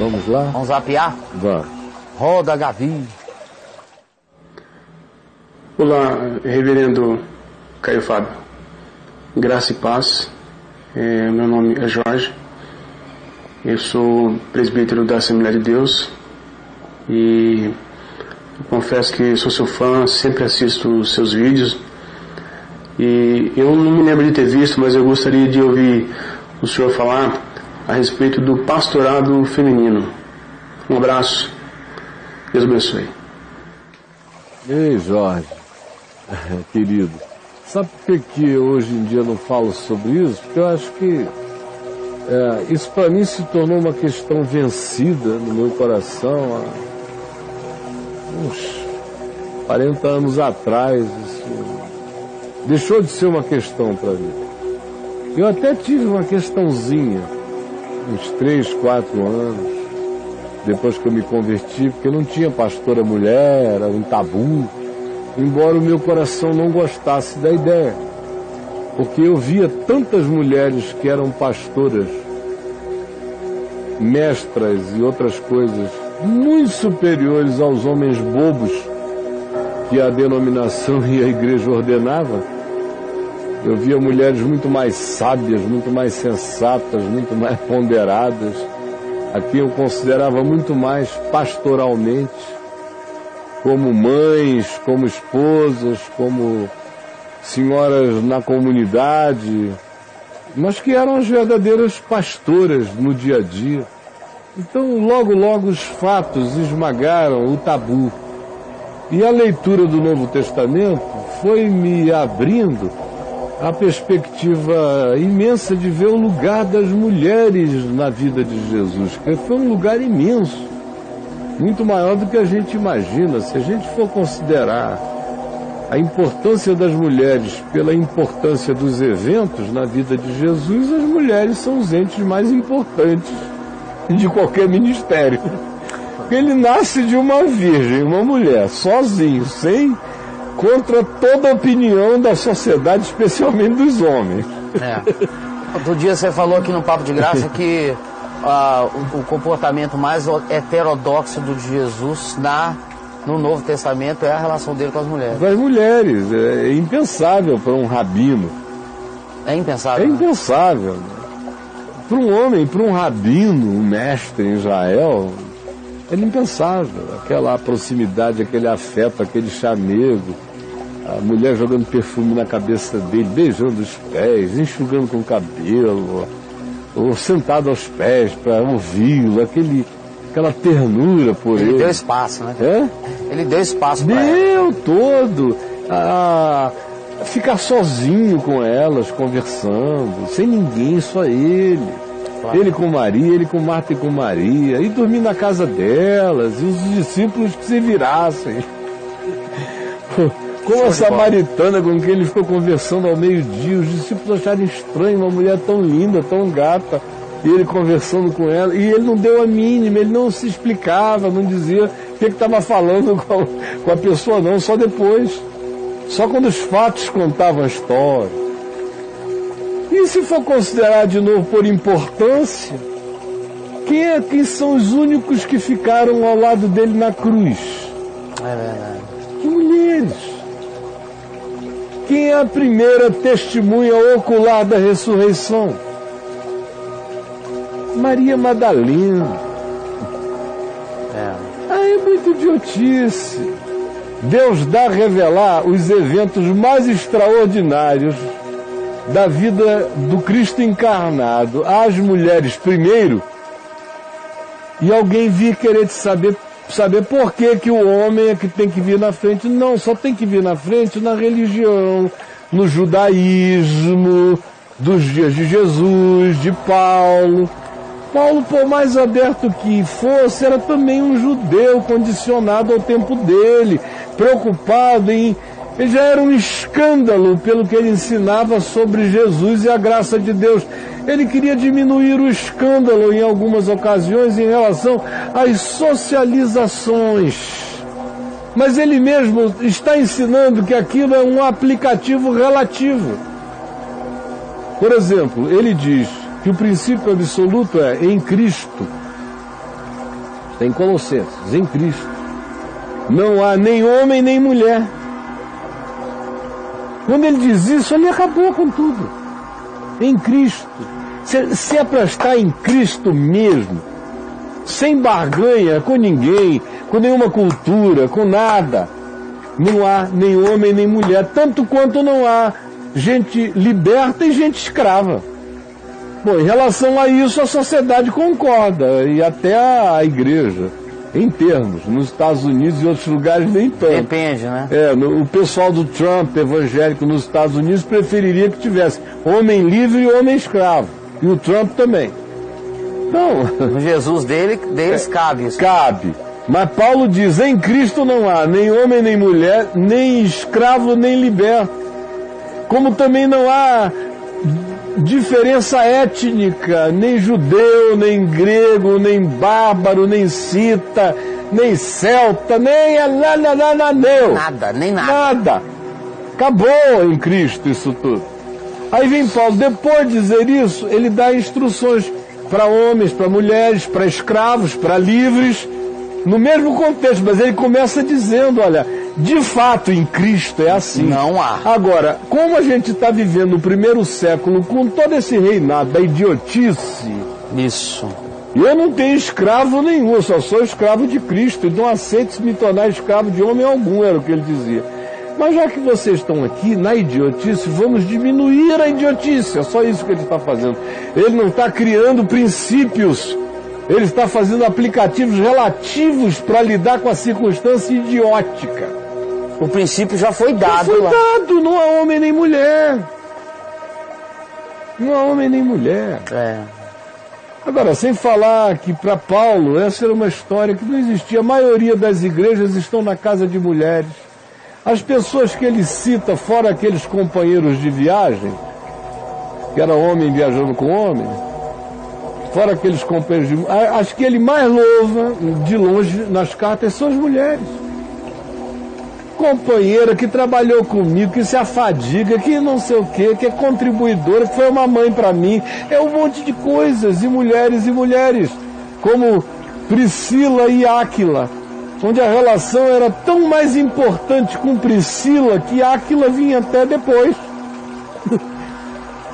Vamos lá? Vamos zapear? Vamos. Roda, Gavi. Olá, reverendo Caio Fábio. Graça e paz. Meu nome é Jorge. Eu sou presbítero da Assembleia de Deus e confesso que sou seu fã, sempre assisto os seus vídeos. E eu não me lembro de ter visto, mas eu gostaria de ouvir o senhor falar a respeito do pastorado feminino. Um abraço. Deus abençoe. Ei, Jorge, querido, sabe por que hoje em dia eu não falo sobre isso? Porque eu acho que isso para mim se tornou uma questão vencida no meu coração há uns 40 anos atrás. Isso deixou de ser uma questão para mim. Eu até tive uma questãozinha, uns 3, 4 anos, depois que eu me converti, porque não tinha pastora mulher, era um tabu, embora o meu coração não gostasse da ideia, porque eu via tantas mulheres que eram pastoras, mestras e outras coisas, muito superiores aos homens bobos que a denominação e a igreja ordenava. Eu via mulheres muito mais sábias, muito mais sensatas, muito mais ponderadas, a quem eu considerava muito mais pastoralmente, como mães, como esposas, como senhoras na comunidade, mas que eram as verdadeiras pastoras no dia a dia. Então, logo, logo os fatos esmagaram o tabu. E a leitura do Novo Testamento foi me abrindo a perspectiva imensa de ver o lugar das mulheres na vida de Jesus, que foi um lugar imenso, muito maior do que a gente imagina. Se a gente for considerar a importância das mulheres pela importância dos eventos na vida de Jesus, as mulheres são os entes mais importantes de qualquer ministério. Ele nasce de uma virgem, uma mulher, sozinho, contra toda a opinião da sociedade, especialmente dos homens. Outro dia você falou aqui no Papo de Graça que o comportamento mais heterodoxo de Jesus no Novo Testamento é a relação dele com as mulheres. Com as mulheres, é impensável para um rabino. É impensável? É impensável. Para um homem, para um rabino, um mestre em Israel, é impensável. Aquela proximidade, aquele afeto, aquele chamego, a mulher jogando perfume na cabeça dele, beijando os pés, enxugando com o cabelo, ou sentado aos pés para ouvi-lo, aquela ternura por ele. Ele deu espaço, né? Ele deu espaço para ela. Deu todo. Ficar sozinho com elas, conversando, sem ninguém, só ele. Claro. Ele com Maria, ele com Marta e com Maria, e dormir na casa delas, e os discípulos que se virassem. Como a samaritana com quem ele ficou conversando ao meio-dia, os discípulos acharam estranho uma mulher tão linda, tão gata, e ele conversando com ela, e ele não deu a mínima, ele não se explicava, não dizia o que estava falando com a pessoa, não, só depois. Só quando os fatos contavam a história. E se for considerar de novo por importância, quem são os únicos que ficaram ao lado dele na cruz? É verdade. As mulheres. Quem é a primeira testemunha ocular da ressurreição? Maria Madalena. É muito idiotice. Deus dá a revelar os eventos mais extraordinários da vida do Cristo encarnado às mulheres primeiro, e alguém vir querer saber por que o homem é que tem que vir na frente. Não, só tem que vir na frente na religião, no judaísmo, dos dias de Jesus, de Paulo. Paulo, por mais aberto que fosse, era também um judeu condicionado ao tempo dele, preocupado em... Ele já era um escândalo pelo que ele ensinava sobre Jesus e a graça de Deus. Ele queria diminuir o escândalo em algumas ocasiões em relação às socializações. Mas ele mesmo está ensinando que aquilo é um aplicativo relativo. Por exemplo, ele diz que o princípio absoluto é em Cristo. está em Colossenses, em Cristo. Não há nem homem nem mulher. Quando ele diz isso, ele acabou com tudo. Em Cristo. Se é para estar em Cristo mesmo, sem barganha com ninguém, com nenhuma cultura, com nada, não há nem homem nem mulher, tanto quanto não há gente liberta e gente escrava. Bom, em relação a isso, a sociedade concorda, e até a igreja, em termos, nos Estados Unidos e outros lugares nem tanto. Depende, né? O pessoal do Trump, evangélico nos Estados Unidos, preferiria que tivesse homem livre e homem escravo. E o Trump também. Então, no Jesus deles cabe isso. Cabe. Mas Paulo diz, em Cristo não há nem homem nem mulher, nem escravo nem liberto. Como também não há diferença étnica, nem judeu, nem grego, nem bárbaro, nem cita, nem celta, nem nada, nem nada. Nada. Acabou em Cristo isso tudo. Aí vem Paulo, depois de dizer isso, ele dá instruções para homens, para mulheres, para escravos, para livres, no mesmo contexto, mas ele começa dizendo, olha, de fato em Cristo é assim. Não há. Agora, como a gente está vivendo no primeiro século com todo esse reinado da idiotice, isso. Eu não tenho escravo nenhum, eu só sou escravo de Cristo, e não aceito me tornar escravo de homem algum, era o que ele dizia. Mas já que vocês estão aqui na idiotice, vamos diminuir a idiotice, é só isso que ele está fazendo. Ele não está criando princípios, ele está fazendo aplicativos relativos para lidar com a circunstância idiótica. O princípio já foi dado. Já foi dado, não há homem nem mulher. Não há homem nem mulher. Agora, sem falar que para Paulo, essa era uma história que não existia. A maioria das igrejas estão na casa de mulheres. As pessoas que ele cita, fora aqueles companheiros de viagem, que era homem viajando com homem, fora aqueles companheiros de... As que ele mais louva, de longe, nas cartas, são as mulheres. Companheira que trabalhou comigo, que se afadiga, que não sei o quê, que é contribuidora, que foi uma mãe para mim. É um monte de coisas, e mulheres, como Priscila e Áquila, onde a relação era tão mais importante com Priscila que Áquila vinha até depois.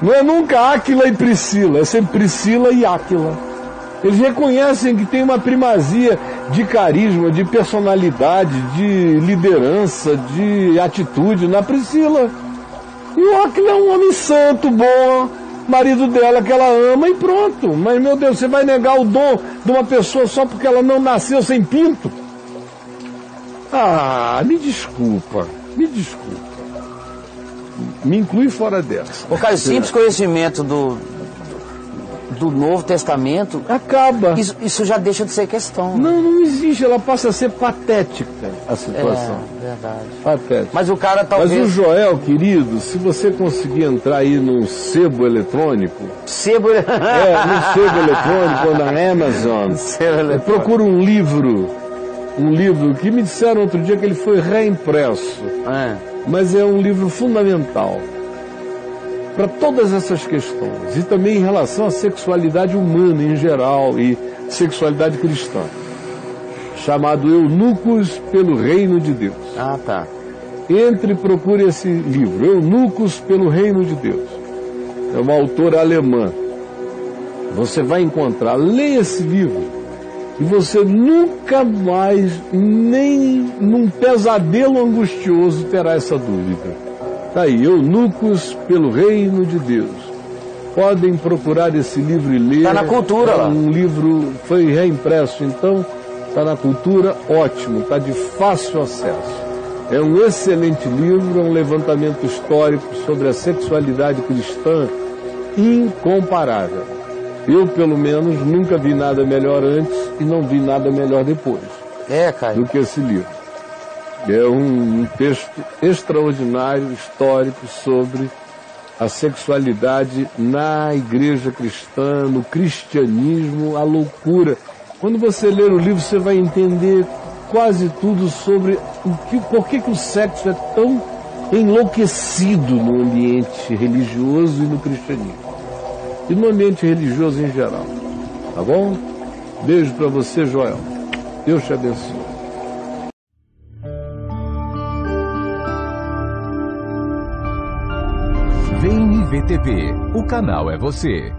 Não é nunca Áquila e Priscila, é sempre Priscila e Áquila. Eles reconhecem que tem uma primazia de carisma, de personalidade, de liderança, de atitude na Priscila. E o Áquila é um homem santo, bom, marido dela que ela ama e pronto. Mas, meu Deus, você vai negar o dom de uma pessoa só porque ela não nasceu sem pinto? Me desculpa. Me inclui fora dessa. O Caio, simples conhecimento do Novo Testamento acaba. Isso já deixa de ser questão. Não existe, ela passa a ser patética a situação. Verdade. Patética. Mas o cara talvez... Mas o Joel, querido, se você conseguir entrar aí num sebo eletrônico... no sebo eletrônico ou na Amazon, procura um livro que me disseram outro dia que ele foi reimpresso. Mas é um livro fundamental para todas essas questões, e também em relação à sexualidade humana em geral e sexualidade cristã, chamado Eunucos pelo Reino de Deus. Tá. Entre e procure esse livro, Eunucos pelo Reino de Deus. É uma autora alemã. Você vai encontrar, leia esse livro, e você nunca mais, nem num pesadelo angustioso, terá essa dúvida. Está aí, Eunucos pelo Reino de Deus. Podem procurar esse livro e ler. Está na Cultura lá. Um livro foi reimpresso, então está na Cultura, ótimo, está de fácil acesso. É um excelente livro, é um levantamento histórico sobre a sexualidade cristã incomparável. Eu, pelo menos, nunca vi nada melhor antes e não vi nada melhor depois Caio, do que esse livro. É um texto extraordinário, histórico, sobre a sexualidade na igreja cristã, no cristianismo, a loucura. Quando você ler o livro, você vai entender quase tudo sobre por que o sexo é tão enlouquecido no ambiente religioso e no cristianismo. E no ambiente religioso em geral. Tá bom? Beijo para você, Joel. Deus te abençoe. Vem IVTV, o canal é você.